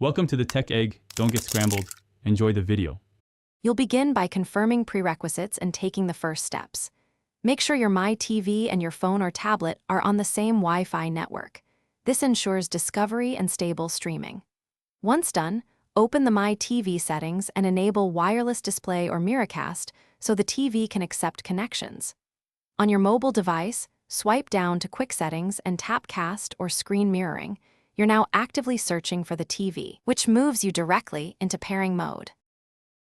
Welcome to the Tech Egg. Don't get scrambled. Enjoy the video. You'll begin by confirming prerequisites and taking the first steps. Make sure your My TV and your phone or tablet are on the same Wi-Fi network. This ensures discovery and stable streaming. Once done, open the My TV settings and enable wireless display or miracast so the TV can accept connections. On your mobile device, swipe down to Quick Settings and tap Cast or Screen Mirroring. You're now actively searching for the TV, which moves you directly into pairing mode.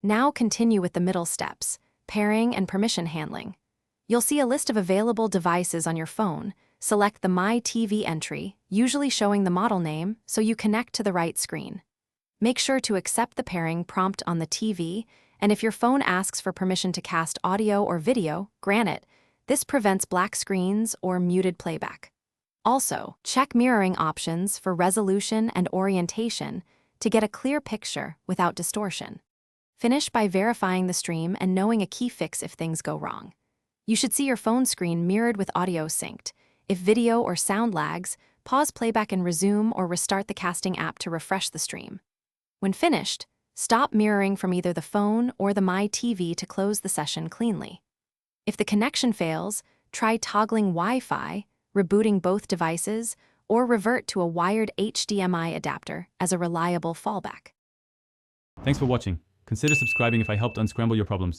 Now continue with the middle steps, pairing and permission handling. You'll see a list of available devices on your phone. Select the My TV entry, usually showing the model name, so you connect to the right screen. Make sure to accept the pairing prompt on the TV, and if your phone asks for permission to cast audio or video, grant it. This prevents black screens or muted playback. Also, check mirroring options for resolution and orientation to get a clear picture without distortion. Finish by verifying the stream and knowing a key fix if things go wrong. You should see your phone screen mirrored with audio synced. If video or sound lags, pause playback and resume or restart the casting app to refresh the stream. When finished, stop mirroring from either the phone or the My TV to close the session cleanly. If the connection fails, try toggling Wi-Fi, rebooting both devices, or revert to a wired HDMI adapter as a reliable fallback. Thanks for watching. Consider subscribing if I helped unscramble your problems.